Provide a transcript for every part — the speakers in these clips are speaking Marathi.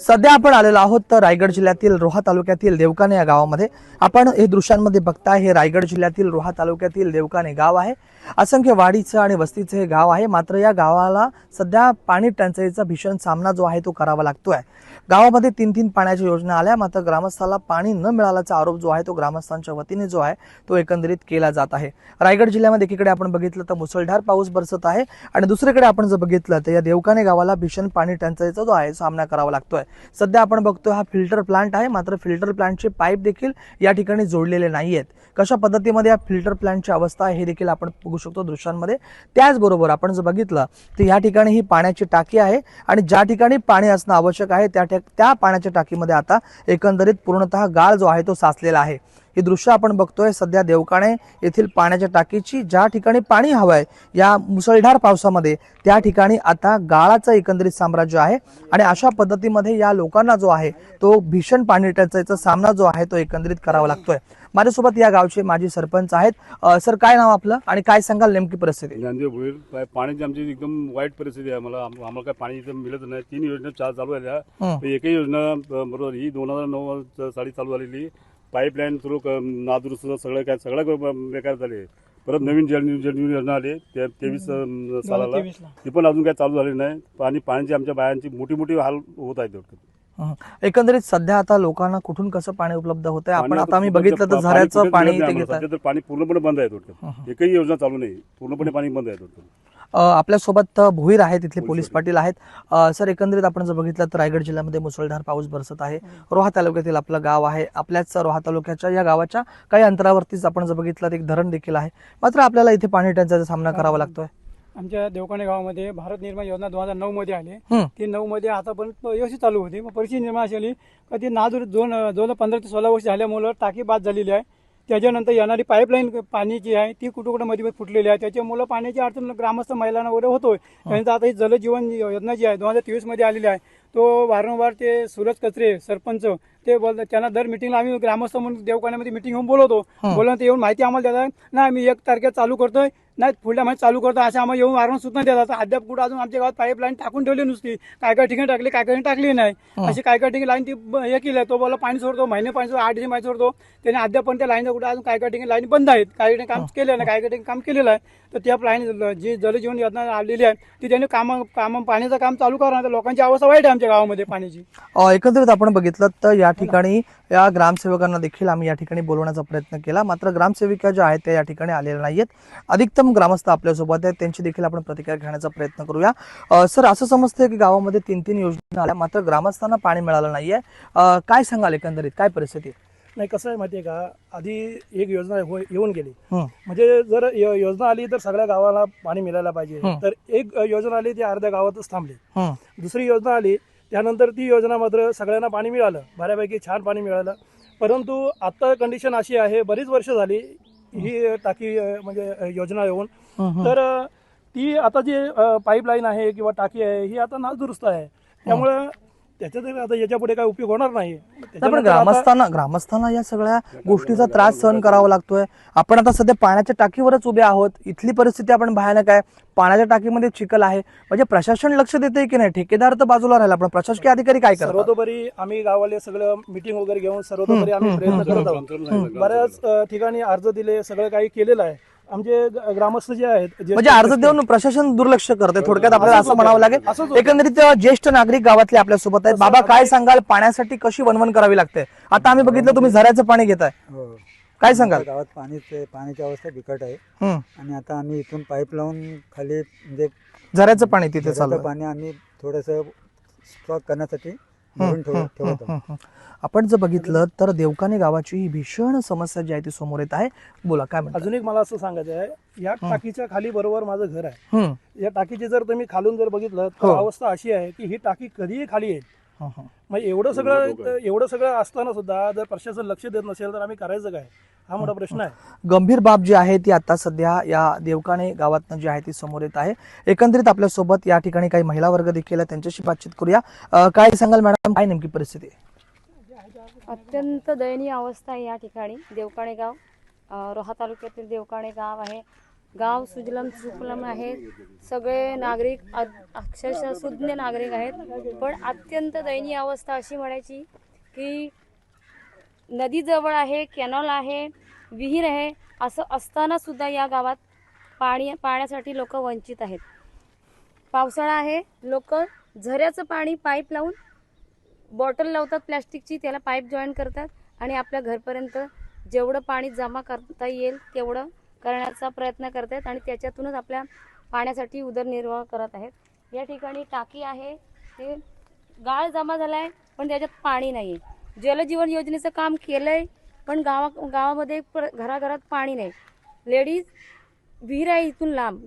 सध्या आपण आलेलो आहोत तर रायगड जिल्ह्यातील रोहा तालुक्यातील देवकाने या गावामध्ये। आपण हे दृश्यांमध्ये बघताय हे रायगड जिल्ह्यातील रोहा तालुक्यातील देवकाने गाव आहे। असंख्य वाडीचं आणि वस्तीचं हे गाव आहे। मात्र या गावाला सध्या पाणी टंचाईचा भीषण सामना जो आहे तो करावा लागतोय। गावामध्ये 3 पाण्याच्या योजना आल्या, मात्र ग्रामस्थांना पाणी न मिळाल्याचा आरोप जो आहे तो ग्रामस्थांच्या वतीने जो आहे तो एकंदरीत केला जात आहे। रायगड जिल्ह्यामध्ये एकीकडे आपण बघितलं तर मुसळधार पाऊस बरसत आहे आणि दुसरीकडे आपण जर बघितलं तर या देवकाने गावाला भीषण पाणी टंचाईचा जो आहे सामना करावा लागतोय। सध्या आपण बघतोय हा फिल्टर प्लांट आहे, मात्र फिल्टर प्लांटचे पाईप देखील या ठिकाणी जोडलेले नाहीयेत। कशा पद्धतीमध्ये या फिल्टर प्लांटची अवस्था आहे हे देखील आपण बघू शकतो दृश्यांमध्ये। त्याचबरोबर आपण जर बघितलं तर या ठिकाणी ही पाण्याची टाकी आहे आणि ज्या ठिकाणी पाणी असणं आवश्यक आहे त्या पाण्याच्या टाकीमध्ये आता एकंदरीत पूर्णतः गाळ जो आहे तो साचलेला आहे। ही दृश्य आपण बघतोय सध्या देवकाने येथील पाण्याच्या टाकीची, ज्या ठिकाणी पाणी हवंय या मुसळधार पावसामध्ये त्या ठिकाणी आता गाळाचं एकंदरीत साम्राज्य आहे आणि अशा पद्धतीमध्ये या लोकांना जो आहे तो भीषण पाणी टंचाईचा सामना जो आहे तो एकंदरीत करावा लागतोय। माझ्यासोबत या गावचे माजी सरपंच आहेत। सर, काय नाव आपलं आणि काय सांगाल नेमकी परिस्थिती? ज्ञानदेव भोईर। पाण्याची आमची एकदम वाईट परिस्थिती आहे। आम्हाला काय पाणी इथं मिळत नाही। 3 योजना चालू आहेत। एकही योजना बरोबर ही 2009 साली चालू झालेली पाईपलाईन थ्रू नादुरुस्त सगळं बेकार झाले। परत नवीन जल योजना आली 23 सालाला, ती पण अजून काय चालू झाली नाही। पाण्याची आमच्या बायांची मोठी हाल होत आहेत। एकंदरीत सध्या आता लोकांना कुठून कसं पाणी उपलब्ध होत आहे? आपण आता मी बघितलं तर झऱ्याचं पाणी ते घेतात। सध्या तर पाणी पूर्णपणे बंद आहे। एकही योजना चालू नाही, पूर्णपणे पाणी बंद आहे। आपल्यासोबत भोईर आहेत, तिथले पोलीस पाटील आहेत। सर, एकंदरीत आपण जर बघितलं तर रायगड जिल्ह्यामध्ये मुसळधार पाऊस बरसत आहे। रोहा तालुक्यातील आपलं गाव आहे। आपल्याच रोहा तालुक्याच्या या गावाच्या काही अंतरावरतीच आपण जर बघितलं तर एक धरण देखील आहे, मात्र आपल्याला इथे पाणी टंचाईचा सामना करावा लागतोय। आमच्या देवकाने गावामध्ये भारत निर्माण योजना 2009 मध्ये आली। ती 9 मध्ये आतापर्यंत व्यवस्थित चालू होती। मग परिस्थिती निर्माण अशी आली का ती नादूर 15 ते 16 वर्ष झाल्यामुळे टाकी बाद झालेली आहे। त्याच्यानंतर येणारी पाईपलाईन पाण्याची आहे ती कुठं मध्ये फुटलेली आहे। त्याच्यामुळे पाण्याची अडचण ग्रामस्थ महिलांना वगैरे होतोय। त्यानंतर आता ही जलजीवन योजना जी आहे 2023 मध्ये आलेली आहे, तो वारंवार ते सूरज कचरे सरपंच ते बोलतात, त्यांना दर मिटिंगला आम्ही ग्रामस्थ म्हणून देवकान्यामध्ये मिटिंग घेऊन बोलवतो। बोलवून येऊन माहिती आम्हाला देतात ना, आम्ही 1 तारखेला चालू करतोय, नाही पुढल्या महिन्यात चालू करतो, असं आम्हाला येऊन वारंवार सूचना देतात। अद्याप कुठं अजून आमच्या गावात पाईपलाईन टाकून ठेवली नुसती, काय ठिकाणी टाकली, काय टाकली नाही। अशी काय ठिकाणी लाईन ती हे केली, तो बोला पाणी सोडतो, महिने पाणी सोडतो, 8 दिवशी पाणी सोडतो। त्याने अद्याप पण त्या लाईनच्या कुठे अजून काय ठिकाणी लाईन बंद आहेत, काही ठिकाणी काम केलेलं नाही, काही ठिकाणी काम केलेलं आहे। तर त्या लाईन जी जलजीवन योजना आलेली आहे ती त्यांनी काम पाण्याचं काम चालू करा। लोकांची अवस्था वाईट आहे आमच्या गावामध्ये पाण्याची। एकंदरीत आपण बघितलं तर या ठिकाणी या ग्रामसेवकांना देखील आम्ही या ठिकाणी बोलवण्याचा प्रयत्न केला, मात्र ग्रामसेविका ज्या आहेत त्या या ठिकाणी आलेल्या नाहीयेत। अधिकतम ग्रामस्थ आपल्यासोबत आहेत, त्यांची देखील आपण प्रतिक्रिया घेण्याचा प्रयत्न करूया। सर, असं समजतंय की गावामध्ये 3 योजना आल्या, मात्र ग्रामस्थांना पाणी मिळालं नाहीये। काय सांगाल एकंदरीत काय परिस्थिती? नाही, कसं आहे माहितीये का, आधी एक योजना येऊन गेली, म्हणजे जर योजना आली तर सगळ्या गावाला पाणी मिळायला पाहिजे। तर एक योजना आली ती अर्ध्या गावातच थांबली। दुसरी योजना आली, त्यानंतर ती योजना मात्र सगळ्यांना पाणी मिळालं, बऱ्यापैकी छान पाणी मिळालं। परंतु आता कंडिशन अशी आहे, बरीच वर्ष झाली ही टाकी म्हणजे योजना येऊन, तर ती आता जी पाईपलाईन आहे किंवा टाकी आहे ही आता नादुरुस्त आहे। त्यामुळे त्याच्यात आता याच्या पुढे काय उपयोग होणार नाही। पण ग्रामस्थांना या सगळ्या गोष्टीचा त्रास सहन करावा लागतोय। आपण आता सध्या पाण्याच्या टाकीवरच उभे आहोत, इथली परिस्थिती आपण भयानक आहे। पाण्याच्या टाकीमध्ये चिखल आहे, म्हणजे प्रशासन लक्ष देते की नाही? ठेकेदार तर बाजूला राहिला, पण प्रशासकीय अधिकारी काय करतात? सर्वतोपरी आम्ही गावाले सगळं मिटिंग वगैरे घेऊन सर्वतोपरी आम्ही प्रयत्न करत आहोत। बऱ्याच ठिकाणी अर्ज दिले, सगळं काही केलेलं आहे। आमचे ग्रामस्थ जे आहेत, म्हणजे अर्ज देऊन प्रशासन दुर्लक्ष करते, थोडक्यात आपल्याला असं म्हणावं लागेल। एकंदरीत ज्येष्ठ नागरिक गावातले आपल्या सोबत आहेत। बाबा, काय सांगाल, पाण्यासाठी कशी वणवण करावी लागते? आता आम्ही बघितलं तुम्ही झऱ्याचं पाणी घेताय, काय सांगाल? गावात पाण्याची अवस्था बिकट आहे आणि आता आम्ही इथून पाईप लावून खाली म्हणजे झऱ्याचं पाणी तिथे चालू पाणी आम्ही थोडंसं स्टॉक करण्यासाठी भरून ठेवतो। आपण जर बघितलं तर देवकाने गावाची ही भीषण समस्या जी आहे ती समोर येत आहे। बोला, काय म्हणता? अजून एक मला असं सांगायचं आहे, या टाकीच्या खाली बरोबर माझं घर आहे। या टाकीची जर तुम्ही खालून जर बघितलं तर अवस्था अशी आहे की ही टाकी कधीही खाली येईल। मग एवढं सगळं असताना सुद्धा जर प्रशासन लक्ष देत नसेल तर आम्ही करायचं काय, हा मोठा प्रश्न आहे। गंभीर बाब जी आहे ती आता सध्या या देवकाने गावातनं जी आहे ती समोर येत आहे। एकंदरीत आपल्या सोबत या ठिकाणी काही महिला वर्ग देखील आहे, त्यांच्याशी बातचीत करूया। काय सांगाल मॅडम, काय नेमकी परिस्थिती? अत्यंत दयनीय अवस्था आहे या ठिकाणी। देवकाणे गाव रोहा तालुक्यातील देवकाणे गाव आहे। गाव सुजलम सुफलम आहे. सगळे नागरिक अक्षरशः सुज्ञ नागरिक आहेत. पण अत्यंत दयनीय अवस्था अशी म्हणायची की नदी जवळ आहे, कॅनॉल आहे, विहीर आहे, असं असताना सुद्धा या गावात पाण्यासाठी लोक वंचित आहेत. पावसाळा आहे, लोक झऱ्याचं पाणी पाईप लावून बॉटल लावतात प्लॅस्टिकची, त्याला पाईप जॉईन करतात आणि आपल्या घरपर्यंत जेवढं पाणी जमा करता येईल तेवढं करण्याचा प्रयत्न करतात आणि त्याच्यातूनच आपल्या पाण्यासाठी उदरनिर्वाह करत आहेत. या ठिकाणी टाकी आहे, ते गाळ जमा झाला आहे पण त्याच्यात पाणी नाही आहे. जलजीवन योजनेचं काम केलं आहे पण गावामध्ये घराघरात पाणी नाही. लेडीज विहीर आहे इथून लांब,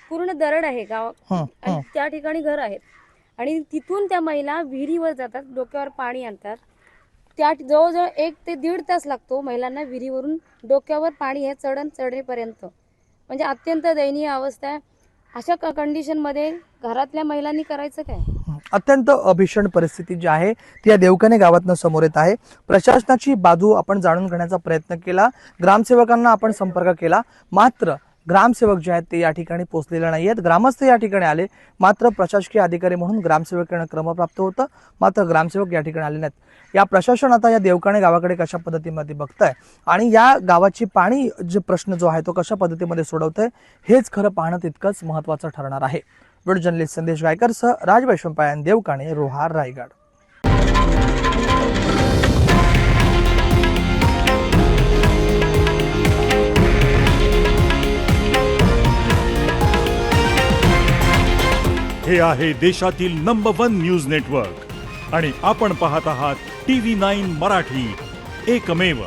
पूर्ण दरड आहे गावात आणि त्या ठिकाणी घर आहेत आणि तिथून त्या महिला विहिरीवर जातात, डोक्यावर पाणी आणतात. त्या जवळजवळ 1 ते 1.5 तास लागतो महिलांना विहिरीवरून डोक्यावर पाणी हे चढेपर्यंत. म्हणजे अत्यंत दयनीय अवस्था आहे. अशा कंडिशनमध्ये घरातल्या महिलांनी करायचं काय? अत्यंत भीषण परिस्थिती जी आहे ती या देवकाने गावातनं समोर येत आहे. प्रशासनाची बाजू आपण जाणून घेण्याचा प्रयत्न केला, ग्रामसेवकांना आपण संपर्क केला, मात्र ग्रामसेवक जे आहेत ते या ठिकाणी पोहोचलेले नाही आहेत. ग्रामस्थ या ठिकाणी आले, मात्र प्रशासकीय अधिकारी म्हणून ग्रामसेवकांना क्रमप्राप्त होतं, मात्र ग्रामसेवक या ठिकाणी आले नाहीत. या प्रशासन आता या देवकाने गावाकडे कशा पद्धतीमध्ये बघतंय आणि या गावाची पाणी जे प्रश्न जो आहे तो कशा पद्धतीमध्ये सोडवतंय हेच खरं पाहणं तितकंच महत्त्वाचं ठरणार आहे. व्हिडिओ जर्नलिस्ट संदेश गायकरसह राज वैश्वपायन, देवकाने, रोहा, रायगड. हे आहे देशातील नंबर 1 न्यूज नेटवर्क आणि आपण पाहत आहात TV9 मराठी, एकमेव.